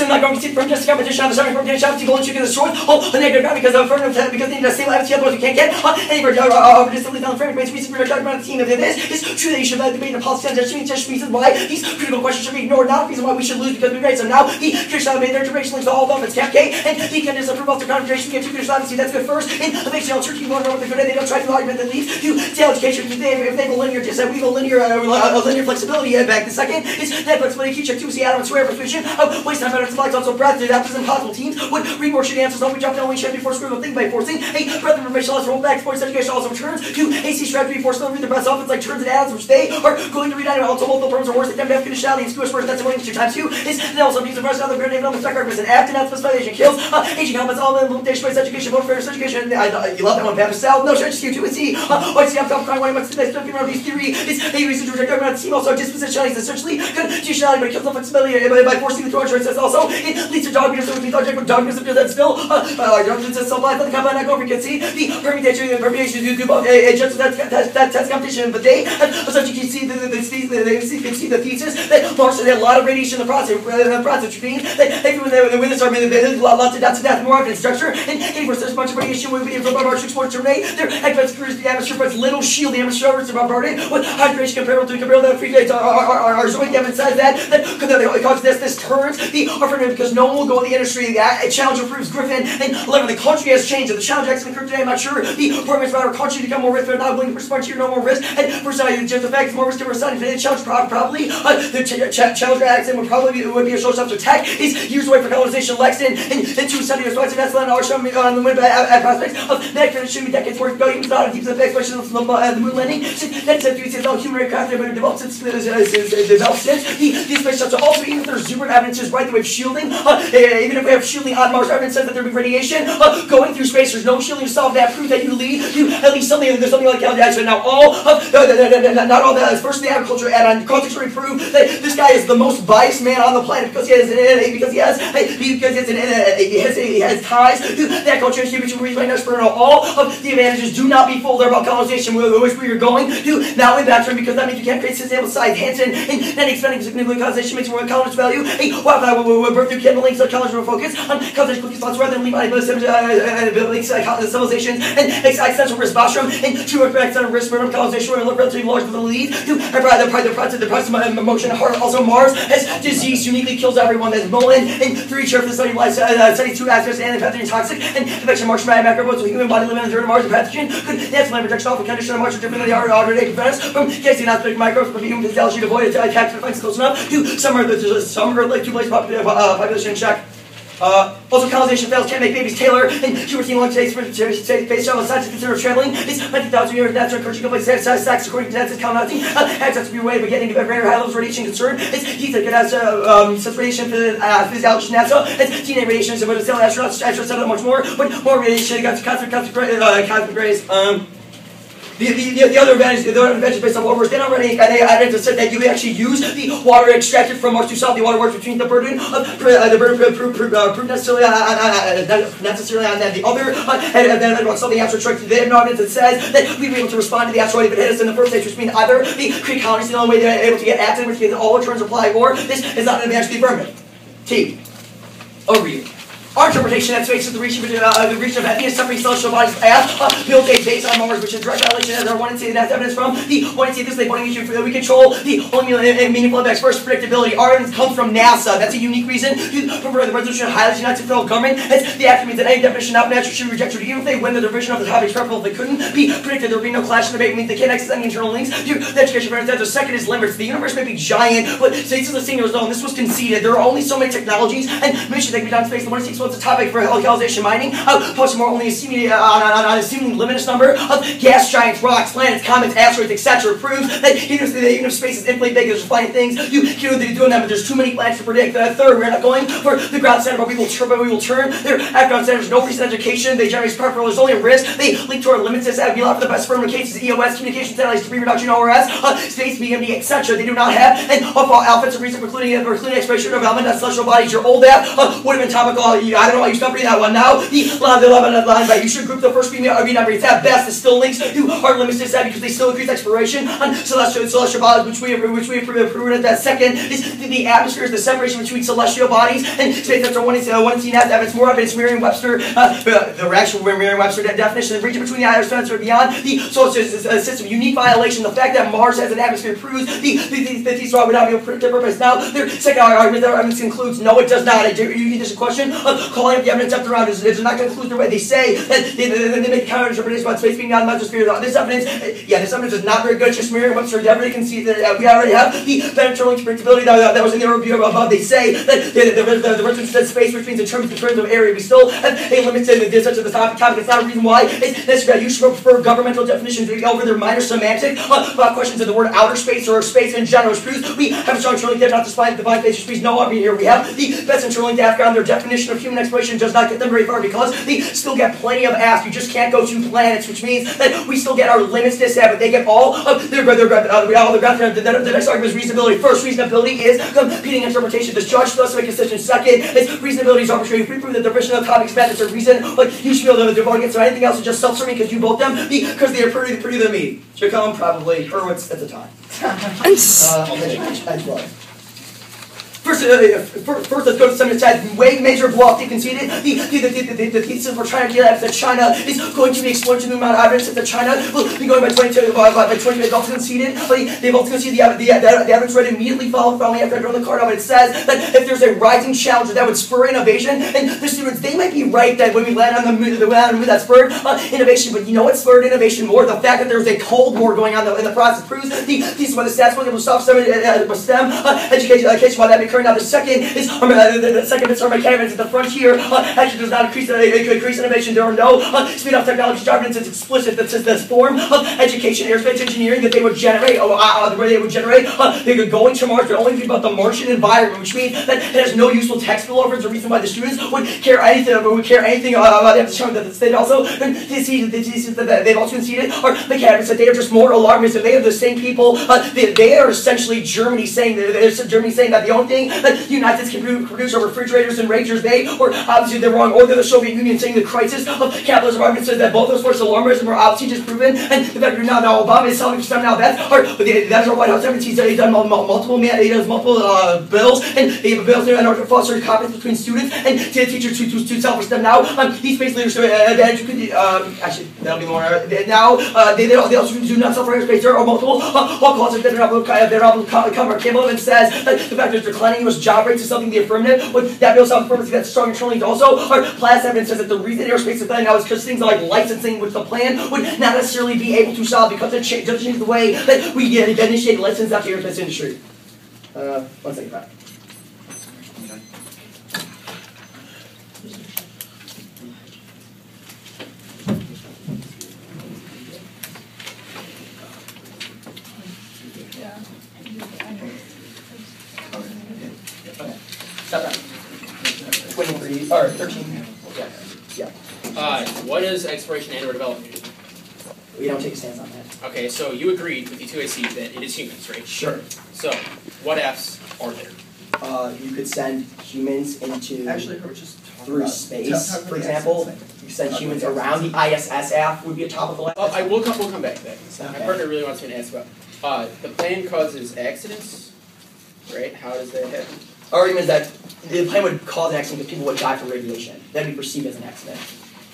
First, I'm not going to see from just competition on the starting from getting shots, people and chicken destroyed. Oh, a negative ground because because they need a stable attitude, otherwise we can't get any disability down the frame. Reason for talking about the team of this is true that you should debate the policy on just reasons why these critical questions should be ignored, not reason why we should lose because we made. So now the Kirchhoff made their generation links to all of them. It's Camp K, and he can disapprove of their concentration. We have two Kirchhoff, see that's good first. And eventually, all Turkey won't know what they're good at. They don't try to argument that leads to education. If they have a linear, just we have a linear flexibility. Back the second is that flexibility. Key check two, see Adam swear persuasion of waste time better to flex. Also, breadth. The opposite impossible teams would read more shitty answers. Don't we jump down only shit before screwing the thing by forcing a breadth of information. Let's roll back. Sports education also returns to AC strategy before still read the best offense like turns and ads, which they are going to read out. Also, multiple terms are worse. They attempt to have conditionality and skew sports. That's what 2 times 2 is. They also use the rest of the brand name on the stock market. An apt and not specification kills. Aging helmets all in limitation based education, more fair education. You love that one, Papa Sal. No, sure, just you 2 and C. I see I'm top crying when I'm around these theory. It's a reason to reject argument. Team also dispositionality is essentially conditionality, but it kills the flexibility by forcing the throw choice. Also, it leads to dogmatism, so it means dogmatism because that's still dogmatism so blind. Let the combat not go over. You can see the permutation do both. Just that's competition, but they essentially can see the thesis that Marx had a lot of radiation in the process, which means that everyone that win this argument, they lots of death, more often structure, and anywhere there's a bunch of radiation would be from Marx explore terminate. Their advanced careers, the atmosphere provides little shield, the atmosphere is bombarded with hydration comparable to that free days are showing them inside that causes this turns the offering because no one will go in the industry. The challenge improves Griffin and 11. The country has changed. The challenge actually occurred today. I'm not sure the performance about our country to become more risk, but not willing to respond to your no more risk. And for some, just the fact it's more risk to respond to the challenge probably the challenger accent would be a showstopper. Tech is years away for colonization. Lexington and 2 Sunday response. That's not our show on the win at prospects of that kind of should be decades worth ago. Even without deep exploration of the moon landing. That's a few no human aircraft have been developed since these space shuttles. Also, even if there's super evidence is right, the way of shielding, even if we have shielding on Mars, evidence says that there will be radiation going through space. There's no shielding to solve that. Proof that you lead to at least something. There's something like calculation. Now, all of not all that. First, the agriculture add-on context already prove that this guy is the most biased man on the planet because he has ties to that culture. Which we right now for all of the advantages. Do not be fooled about colonization. Which we are going to now in that term because that means you can't create sustainable size. Hansen and then expanding significantly colonization makes more colonist value. We're birth through candle links. College will focus on colonization cookie slots rather than leave civilizations and existential risk bostrom and true accidental risk for colonization where relatively large with the lead to the price of emotion heart. Also Mars has disease uniquely kills everyone. That's Mullen and 3 chair for the study life study 2 aspects and pathogen toxic and infection March macrobones with human body living in the dirt of Mars. The pathogen could naturally protection off a condition of Mars differently the order day prevent us from casing aspect microbes but human physiology to avoid attack defense close enough to some are like 2 place population check. Also, colonization fails can't make babies Taylor and Hubertine long space travel. Science consider traveling. It's 19,000 years. That's our country complete stacks according to that. Colonizing access to be away, but getting very high levels of radiation concern. It's heat that could have such radiation physiology NASA. It's DNA radiation, so but still astronauts said much more. But more radiation got to cosmic rays. The other advantage based on what we're saying already, I said that you actually use the water extracted from Mars to solve the water works between the burden of proof necessarily on that the other and then something asteroid strikes the evidence that says that we were able to respond to the asteroid if it hit us in the first stage, which means either the Greek colonies the only way they're able to get at it, which means all returns apply, or this is not an advantage to the affirmative. T. Overview. Our interpretation that space is the region of happiness, suffering, celestial bodies, built a base on Mars, which is direct violation as our 1 and C. That's evidence from the 1 and C. This is the pointing issue that we control the only meaningful index. First, predictability. Our evidence comes from NASA. That's a unique reason to prefer the resolution of highlights United Federal Government. As the act means that any definition of natural should be rejected, even if they win the division of the topics preferable. If they couldn't be predicted, there would be no clash in debate. Means they can't access any internal links to the education of the second is limits. The universe may be giant, but states of the singular zone. This was conceded. There are only so many technologies and missions that can be done in space. The 1 and 6 was the topic for localization mining, plus more only a seemingly limitless number of gas giants, rocks, planets, comets, asteroids, etc. proves that even if space is infinitely big, there's finding things you can do doing that, but there's too many planets to predict. Third, we're not going for the ground center, but we will turn their ground center. There's no reason education. They generate preferable. There's only a risk. They link to our limits. That would be a lot for the best firm cases, EOS, communication satellites, debris reduction, ORS, space, BMD, etc. They do not have an offensive reason for including exploration of development of celestial bodies. Your old app would have been topical. I don't know why you stopped reading that one now. The line, but you should group the first reading rates at best is still links to hard limits to set because they still increase exploration on celestial bodies, which we have proven that second is the atmosphere is the separation between celestial bodies and space. That's our one seen as evidence. More evidence. Merriam-Webster, the actual Merriam-Webster definition of the region between the outer atmosphere and beyond the solar system. Unique violation. The fact that Mars has an atmosphere proves that these would not be able to predict their purpose. Now, their second argument, their evidence concludes no, it does not. You need this question of calling up the evidence up around. It does not conclude the way they say that they make counter-interpretations about space being not in the atmosphere. This evidence, this evidence is not very good. Just Merriam-Webster everybody can see that we already have the beneficial predictability that was in their review above. They say that the reference to space, which means in terms of area, we still have a limit to such as the topic. It's not a reason why it's necessary. You should prefer governmental definitions over their minor semantic questions of the word outer space or space in general, which proves we have a strong true link there, not despite the divine space, which means no one here. We have the best and true link to Africa, and their definition of human exploration does not get them very far because they still get plenty of ass. You just can't go to planets, which means that we still get our limits to set, but they get all of their the next argument is reasonability. First, reasonability is competing interpretation. This judge does make a decision. Second, is reasonability is arbitrary. If we prove that the definition of topics methods are reason, you should be able to vote against or anything else is just self-serving because you vote them because they are pretty than me. Should come probably Hurwitz at the time. First, let's go to some side. Way major block. They conceded the thesis we're trying to get at that China is going to be exploring to the amount of evidence that China will be going by 20. They've also conceded. They've also conceded the evidence right immediately following after I draw the card out. It says that if there's a rising challenge that would spur innovation, and the students they might be right that when we land on the moon, that spurred innovation. But you know what spurred innovation more? The fact that there was a Cold War going on in the process proves the thesis why the stats were able to stop STEM education. Why that may occur. Now the second is the second midterm evidence at the frontier actually does not increase innovation. There are no speed up technology evidence. It's explicit that says this form of education, aerospace engineering, that they would generate, they could going to Mars, but only be about the Martian environment, which means that it has no useful textbook offers. The reason why the students would care anything about them to show that the state also that they've also conceded are the candidates that they are just more alarmist, and they are the same people. They are essentially Germany saying that the only thing that the United States can produce are refrigerators and ragers. Obviously they're wrong, or they're the Soviet Union saying the crisis of capitalism argument says that both those forces alarmism are obviously just proven, and the fact now Obama is telling us now that's our White House evidence. He's done multiple bills, and they have bills in order to foster confidence between students and teachers to self-esteem. Now these space leaders actually that'll be more now they also do not self-regulate space. There are multiple causes that are capable, and says that the fact that declining U.S. job rates is something the affirmative, but that bill self-affirmative that's strong and trolling also our class evidence says that the reason aerospace is dying now is because things like licensing, which the plan would not necessarily be able to solve because it doesn't change the way that we initiate license out the aerospace industry. 1 second back. Stop that. 23 or 13. Yeah. What is exploration and/or development? We don't take a stance on that. Okay, so you agreed with the 2AC that it is humans, right? Sure. So, what Fs are there? You could send humans into through space, for example. You send humans around the ISS would be a topical. We'll come back to that. Okay. My partner really wants me to ask about. The plan causes accidents, right? How does that happen? Our argument is that the plane would cause an accident because people would die from radiation. That would be perceived as an accident.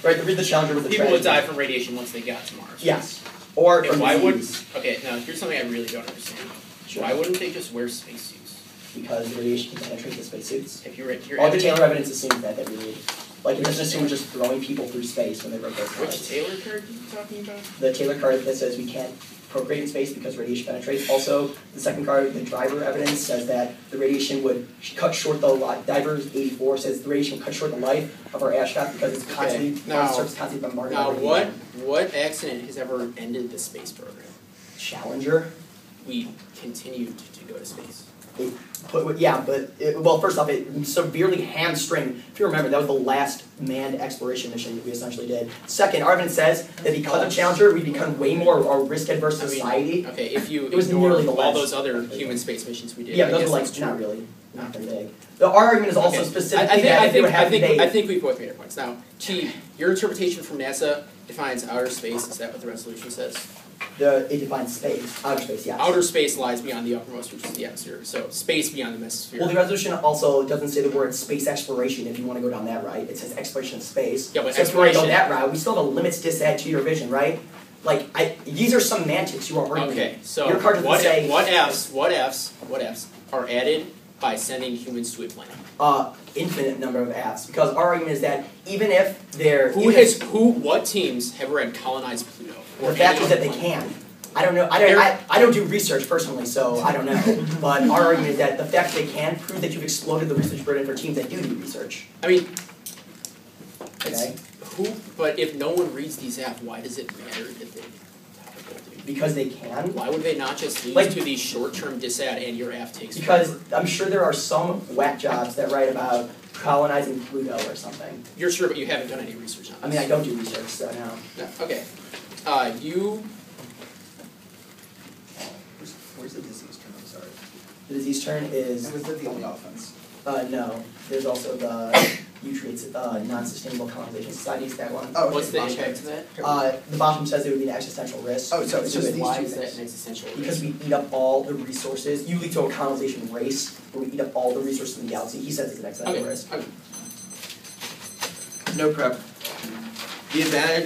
Right? The Challenger was the people would die from radiation once they got to Mars. Yes. Or and why wouldn't? Okay, now here's something I really don't understand. Sure. Why wouldn't they just wear spacesuits? Because radiation can penetrate the spacesuits. If you're all the Taylor evidence assumes that really, like it doesn't assume just throwing people through space when they wrote those cards. Which Taylor card are you talking about? The Taylor card that says we can't procreate in space because radiation penetrates. Also, the second card, the driver evidence, says that the radiation would cut short the life. Divers 84 says the radiation would cut short the life of our astronaut because it's constantly constantly bombarded. Now, what accident has ever ended the space program? Challenger. We continued to go to space. Well, first off, it severely hamstring. If you remember, that was the last manned exploration mission that we essentially did. Second, our evidence says that because of Challenger, we become way more a risk-adverse society. Okay, if you it was ignore nearly the all last. those other human space missions we did. Yeah, those were like not really, not very big. The argument is also specifically I think we've both made our points. Now, T, your interpretation from NASA defines outer space. Is that what the resolution says? It defines space, outer space, yes. Outer space lies beyond the uppermost, which is the atmosphere. So space beyond the mesosphere. Well, the resolution also doesn't say the word space exploration if you want to go down that route. It says exploration of space. Yeah, but so if you want to go that route, we still have a limits dissat to your vision, right? Like, these are semantics you are arguing. Okay, so your card doesn't say what ifs are added by sending humans to a planet? Infinite number of Fs, because our argument is that even if they're what teams have ever had colonized Pluto? The fact is that they can. I don't know. I don't do research personally, so I don't know. But our argument is that the fact that they can prove that you've exploded the research burden for teams that do research. I mean, okay. But if no one reads these apps, why does it matter if they? Because they can. Why would they not just lose to these short-term dissat and your app takes? Because I'm sure there are some whack jobs that write about colonizing Pluto or something. You're sure, but you haven't done any research on this. I mean, I don't do research, so no. Okay. Where's the disease turn? I'm sorry. The disease turn is. And was that the only offense? No. There's also the Nutrients Non-Sustainable Colonization Societies. That one. Oh, okay. What's the impact of that? The bottom says it would be an existential risk. Oh, so it's just these why two is that things. an existential risk? Because we eat up all the resources. You lead to a colonization race where we eat up all the resources in the galaxy. He says it's an existential risk. Okay. No prep. The advantage